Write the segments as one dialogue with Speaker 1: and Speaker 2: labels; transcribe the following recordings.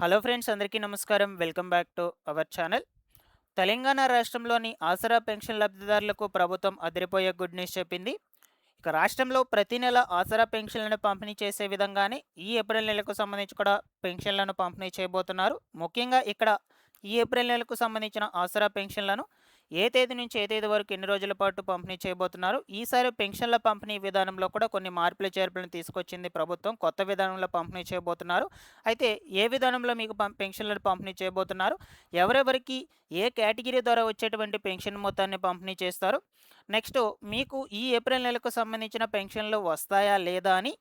Speaker 1: Hello friends, అందరికీ నమస్కారం. Welcome back to our channel. Telangana రాష్ట్రంలోని ఆసరా పెన్షన్ లబ్ధిదారులకు ప్రభుత్వం అదిరిపోయే గుడ్ న్యూస్ చెప్పింది. ఇక రాష్ట్రంలో ప్రతి నెల ఆసరా పెన్షన్లను పంపిణీ చేసే విధంగానే ఈ ఏప్రిల్ నెలకు సంబంధించి కూడా పెన్షన్లను పంపిణీ చేయబోతున్నారు. ముఖ్యంగా ఇక్కడ ఈ ఏప్రిల్ నెలకు సంబంధించిన ఆసరా పెన్షన్లను ఏ తేదీ నుంచి ఏ తేదీ వరకు ఎన్ని రోజుల పాటు పంపిణీ చేయబోతున్నారు. ఈసారి పెన్షన్ల పంపిణీ విధానంలో కూడా కొన్ని మార్పులు చేర్పులను తీసుకొచ్చింది ప్రభుత్వం. కొత్త విధానంలో పంపిణీ చేయబోతున్నారు. అయితే ఏ విధానంలో మీకు పెన్షన్లను పంపిణీ చేయబోతున్నారు, ఎవరెవరికి ఏ కేటగిరీ ద్వారా వచ్చేటువంటి పెన్షన్ మొత్తాన్ని పంపిణీ చేస్తారు, నెక్స్ట్ మీకు ఈ ఏప్రిల్ నెలకు సంబంధించిన పెన్షన్లు వస్తాయా లేదా అని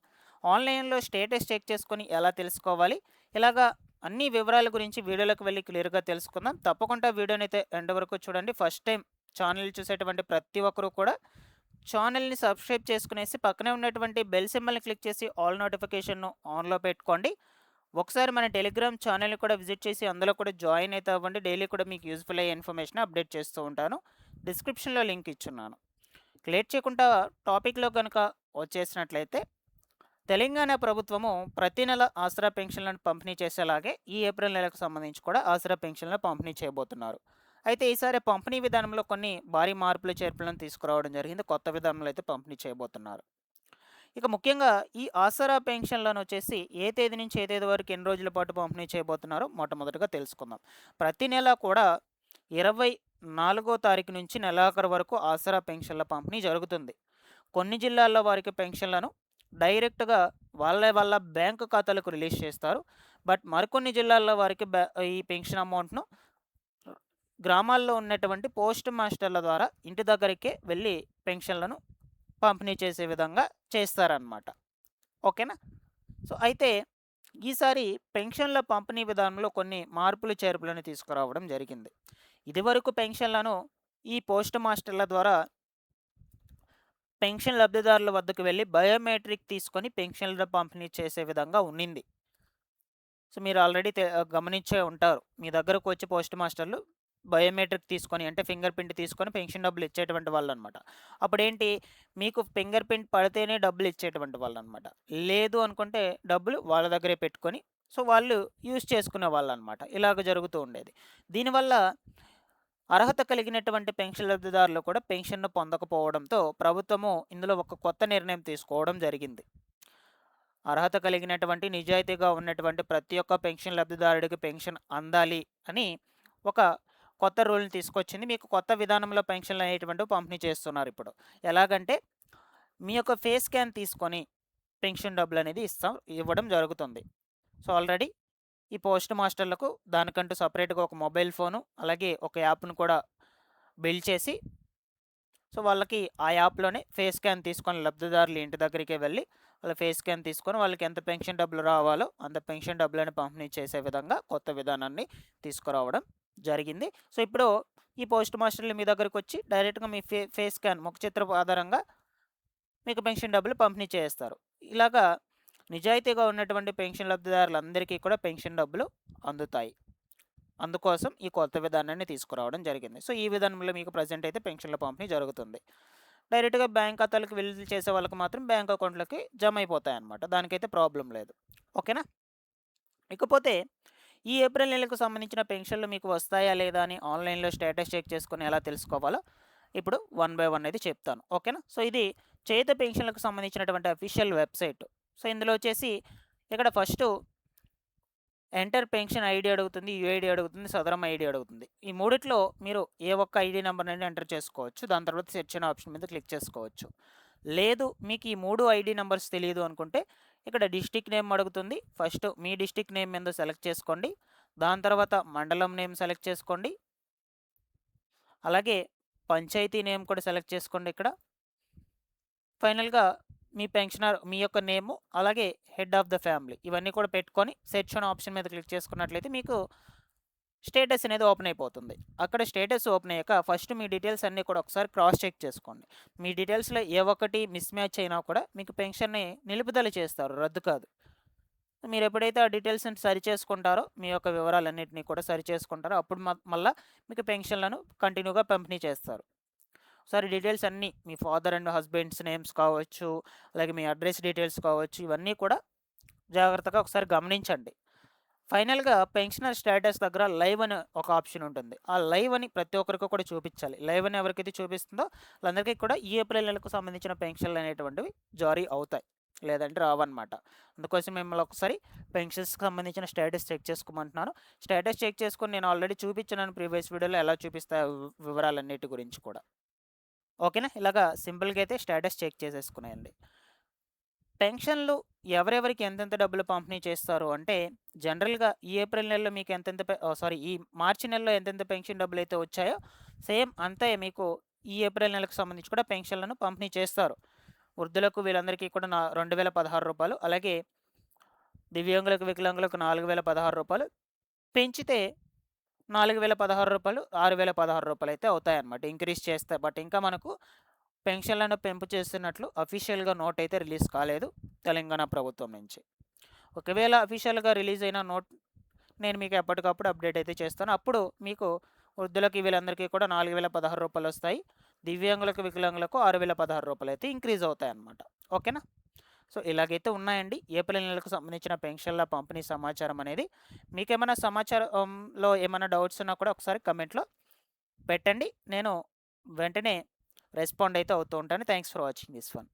Speaker 1: ఆన్లైన్లో స్టేటస్ చెక్ చేసుకొని ఎలా తెలుసుకోవాలి, ఇలాగా అన్ని వివరాల గురించి వీడియోలోకి వెళ్ళి క్లియర్గా తెలుసుకుందాం. తప్పకుండా వీడియోని అయితే ఎండ్ వరకు చూడండి. ఫస్ట్ టైం ఛానల్ చూసేటువంటి ప్రతి ఒక్కరూ కూడా ఛానల్ని సబ్స్క్రైబ్ చేసుకునేసి పక్కనే ఉన్నటువంటి బెల్ సింబల్ని క్లిక్ చేసి ఆల్ నోటిఫికేషన్ను ఆన్లో పెట్టుకోండి. ఒకసారి మన టెలిగ్రామ్ ఛానల్ని కూడా విజిట్ చేసి అందులో కూడా జాయిన్ అయితే అవ్వండి. డైలీ కూడా మీకు యూస్ఫుల్ అయ్యే ఇన్ఫర్మేషన్ అప్డేట్ చేస్తూ ఉంటాను. డిస్క్రిప్షన్లో లింక్ ఇచ్చున్నాను. లేట్ చేయకుండా టాపిక్లో కనుక వచ్చేసినట్లయితే, తెలంగాణ ప్రభుత్వము ప్రతి నెల ఆసరా పెన్షన్లను పంపిణీ చేసేలాగే ఈ ఏప్రిల్ నెలకు సంబంధించి కూడా ఆసరా పెన్షన్లను పంపిణీ చేయబోతున్నారు. అయితే ఈసారి పంపిణీ విధానంలో కొన్ని భారీ మార్పులు చేర్పులను తీసుకురావడం జరిగింది. కొత్త విధానంలో అయితే పంపిణీ చేయబోతున్నారు. ఇక ముఖ్యంగా ఈ ఆసరా పెన్షన్లను వచ్చేసి ఏ తేదీ నుంచి ఏ తేదీ వరకు ఎన్ని రోజుల పాటు పంపిణీ చేయబోతున్నారో మొట్టమొదటిగా తెలుసుకుందాం. ప్రతి నెల కూడా 24వ తారీఖు నుంచి నెలాఖరు వరకు ఆసరా పెన్షన్ల పంపిణీ జరుగుతుంది. కొన్ని జిల్లాల్లో వారికి పెన్షన్లను డైరెక్ట్గా వాళ్ళ బ్యాంకు ఖాతాలకు రిలీజ్ చేస్తారు. బట్ మరికొన్ని జిల్లాల్లో వారికి ఈ పెన్షన్ అమౌంట్ను గ్రామాల్లో ఉన్నటువంటి పోస్ట్ మాస్టర్ల ద్వారా ఇంటి దగ్గరికే వెళ్ళి పెన్షన్లను పంపిణీ చేసే విధంగా చేస్తారన్నమాట. ఓకేనా? సో అయితే ఈసారి పెన్షన్ల పంపిణీ విధానంలో కొన్ని మార్పులు చేర్పులను తీసుకురావడం జరిగింది. ఇదివరకు పెన్షన్లను ఈ పోస్ట్ మాస్టర్ల ద్వారా పెన్షన్ లబ్ధిదారుల వద్దకు వెళ్ళి బయోమెట్రిక్ తీసుకొని పెన్షన్ల పంపిణీ చేసే విధంగా ఉండింది. సో మీరు ఆల్రెడీ గమనించే ఉంటారు. మీ దగ్గరకు వచ్చి పోస్ట్ మాస్టర్లు బయోమెట్రిక్ తీసుకొని, అంటే ఫింగర్ ప్రింట్ తీసుకొని పెన్షన్ డబ్బులు ఇచ్చేటువంటి వాళ్ళు అనమాట. అప్పుడేంటి, మీకు ఫింగర్ ప్రింట్ పడితేనే డబ్బులు ఇచ్చేటువంటి వాళ్ళు అనమాట. లేదు అనుకుంటే డబ్బులు వాళ్ళ దగ్గరే పెట్టుకొని సో వాళ్ళు యూజ్ చేసుకునే వాళ్ళు అనమాట. ఇలాగ జరుగుతూ ఉండేది. దీనివల్ల అర్హత కలిగినటువంటి పెన్షన్ లబ్ధిదారులు కూడా పెన్షన్ను పొందకపోవడంతో ప్రభుత్వము ఇందులో ఒక కొత్త నిర్ణయం తీసుకోవడం జరిగింది. అర్హత కలిగినటువంటి నిజాయితీగా ఉన్నటువంటి ప్రతి ఒక్క పెన్షన్ లబ్ధిదారుడికి పెన్షన్ అందాలి అని ఒక కొత్త రూల్ని తీసుకొచ్చింది. మీకు కొత్త విధానంలో పెన్షన్లు అనేటువంటివి పంపిణీ చేస్తున్నారు ఇప్పుడు. ఎలాగంటే మీ యొక్క ఫేస్ స్కాన్ తీసుకొని పెన్షన్ డబ్బులు అనేది ఇవ్వడం జరుగుతుంది. సో ఆల్రెడీ ఈ పోస్ట్ మాస్టర్లకు దానికంటూ సపరేట్గా ఒక మొబైల్ ఫోను, అలాగే ఒక యాప్ను కూడా బిల్డ్ చేసి సో వాళ్ళకి ఆ యాప్లోనే ఫేస్ స్కాన్ తీసుకొని లబ్ధిదారులు ఇంటి దగ్గరికే వెళ్ళి వాళ్ళ ఫేస్ స్కాన్ తీసుకొని వాళ్ళకి ఎంత పెన్షన్ డబ్బులు రావాలో అంత పెన్షన్ డబ్బులను పంపిణీ చేసే విధంగా కొత్త విధానాన్ని తీసుకురావడం జరిగింది. సో ఇప్పుడు ఈ పోస్ట్ మాస్టర్లు మీ దగ్గరకు వచ్చి డైరెక్ట్గా మీ ఫేస్ స్కాన్ ముఖ చిత్రం ఆధారంగా మీకు పెన్షన్ డబ్బులు పంపిణీ చేస్తారు. ఇలాగా నిజాయితీగా ఉన్నటువంటి పెన్షన్ లబ్ధిదారులందరికీ కూడా పెన్షన్ డబ్బులు అందుతాయి. అందుకోసం ఈ కొత్త విధానాన్ని తీసుకురావడం జరిగింది. సో ఈ విధానంలో మీకు ప్రజెంట్ అయితే పెన్షన్ల పంపిణీ జరుగుతుంది. డైరెక్ట్గా బ్యాంక్ ఖాతాలకు విడుదల చేసే వాళ్ళకి మాత్రం బ్యాంక్ అకౌంట్లకి జమ అయిపోతాయి అన్నమాట. దానికైతే ప్రాబ్లం లేదు. ఓకేనా? ఇకపోతే ఈ ఏప్రిల్ నెలకు సంబంధించిన పెన్షన్లు మీకు వస్తాయా లేదా అని ఆన్లైన్లో స్టేటస్ చెక్ చేసుకొని ఎలా తెలుసుకోవాలో ఇప్పుడు 1 బై 1 అయితే చెప్తాను. ఓకేనా? సో ఇది చేత పెన్షన్లకు సంబంధించినటువంటి అఫీషియల్ వెబ్సైట్. సో ఇందులో వచ్చేసి ఇక్కడ ఫస్ట్ ఎంటర్ పెన్షన్ ఐడి అడుగుతుంది, యూఐడి అడుగుతుంది, సదరం ఐడి అడుగుతుంది. ఈ మూడిట్లో మీరు ఏ ఒక్క ఐడి నెంబర్ అనేది ఎంటర్ చేసుకోవచ్చు. దాని తర్వాత సెర్చ్ అనే ఆప్షన్ మీద క్లిక్ చేసుకోవచ్చు. లేదు మీకు ఈ 3 ఐడి నెంబర్స్ తెలియదు అనుకుంటే ఇక్కడ డిస్ట్రిక్ట్ నేమ్ అడుగుతుంది. ఫస్ట్ మీ డిస్ట్రిక్ట్ నేమ్ మీద సెలెక్ట్ చేసుకోండి. దాని తర్వాత మండలం నేమ్ సెలెక్ట్ చేసుకోండి. అలాగే పంచాయతీ నేమ్ కూడా సెలెక్ట్ చేసుకోండి. ఇక్కడ ఫైనల్గా మీ పెన్షనర్ మీ యొక్క నేము, అలాగే హెడ్ ఆఫ్ ద ఫ్యామిలీ ఇవన్నీ కూడా పెట్టుకొని సెర్చ్ అనే ఆప్షన్ మీద క్లిక్ చేసుకున్నట్లయితే మీకు స్టేటస్ అనేది ఓపెన్ అయిపోతుంది. అక్కడ స్టేటస్ ఓపెన్ అయ్యాక ఫస్ట్ మీ డీటెయిల్స్ అన్నీ కూడా ఒకసారి క్రాస్ చెక్ చేసుకోండి. మీ డీటెయిల్స్లో ఏ ఒక్కటి మిస్ మ్యాచ్ అయినా కూడా మీకు పెన్షన్ని నిలుపుదల చేస్తారు, రద్దు కాదు. మీరు ఎప్పుడైతే ఆ డీటెయిల్స్ని సరి చేసుకుంటారో, మీ యొక్క వివరాలన్నింటినీ కూడా సరి చేసుకుంటారో అప్పుడు మళ్ళీ మీకు పెన్షన్లను కంటిన్యూగా పంపిణీ చేస్తారు. ఒకసారి డీటెయిల్స్ అన్నీ మీ ఫాదర్ అండ్ హస్బెండ్స్ నేమ్స్ కావచ్చు, అలాగే మీ అడ్రస్ డీటెయిల్స్ కావచ్చు, ఇవన్నీ కూడా జాగ్రత్తగా ఒకసారి గమనించండి. ఫైనల్‌గా పెన్షనర్ స్టేటస్ దగ్గర లైవ్ అని ఒక ఆప్షన్ ఉంటుంది. ఆ లైవ్ అని ప్రతి ఒక్కరికి కూడా చూపించాలి. లైవ్ అని ఎవరికైతే చూపిస్తుందో వాళ్ళందరికీ కూడా ఈ ఏప్రిల్ నెలకు సంబంధించిన పెన్షన్లు అనేటువంటివి జారీ అవుతాయి. లేదంటే రావన్నమాట. అందుకోసం మిమ్మల్ని ఒకసారి పెన్షన్స్‌కి సంబంధించిన స్టేటస్ చెక్ చేసుకోమంటున్నాను. స్టేటస్ చెక్ చేసుకొని నేను ఆల్రెడీ చూపించాను ప్రీవియస్ వీడియోలో ఎలా చూపిస్తాయో వివరాలన్నిటి గురించి కూడా. ఓకేనా? ఇలాగా సింపుల్‌గా అయితే స్టేటస్ చెక్ చేసేసుకునేయండి. పెన్షన్‌లు ఎవరెవరికి ఎంతెంత డబ్బులు పంపిణీ చేస్తారు అంటే, జనరల్‌గా ఈ ఏప్రిల్ నెలలో మీకు ఈ మార్చి నెలలో ఎంతెంత పెన్షన్ డబ్బులైతే వచ్చాయో, సేమ్ అంతే మీకు ఈ ఏప్రిల్ నెలకు సంబంధించి కూడా పెన్షన్‌లను పంపిణీ చేస్తారు. వృద్ధులకు వీళ్ళందరికీ కూడా రూ. 2016 అలాగే దివ్యాంగులకు, వికలాంగులకు రూ. 4016 పెంచితే రూ. 4016 రూ. 6016 అయితే అవుతాయన్నమాట. ఇంక్రీజ్ చేస్తే. బట్ ఇంకా మనకు పెన్షన్లను పెంపు చేస్తున్నట్లు అఫీషియల్‌గా నోట్ అయితే రిలీజ్ కాలేదు తెలంగాణ ప్రభుత్వం నుంచి. ఒకవేళ అఫీషియల్‌గా రిలీజ్ అయిన నోట్ నేను మీకు ఎప్పటికప్పుడు అప్డేట్ అయితే చేస్తాను. అప్పుడు మీకు వృద్ధులకి వీళ్ళందరికీ కూడా రూ. 4016 వస్తాయి. దివ్యాంగులకు, వికలాంగులకు రూ. 6016 అయితే ఇంక్రీజ్ అవుతాయన్నమాట. ఓకేనా? సో, ఇలాగైతే ఉన్నాయండి ఏప్రిల్ నెలకు సంబంధించిన పెన్షన్ల పంపిణీ సమాచారం అనేది. మీకేమైనా సమాచారంలో ఏమైనా డౌట్స్ ఉన్నా కూడా ఒకసారి కమెంట్‌లో పెట్టండి. నేను వెంటనే రెస్పాండ్ అయితే అవుతూ ఉంటాను. Thanks for watching this one.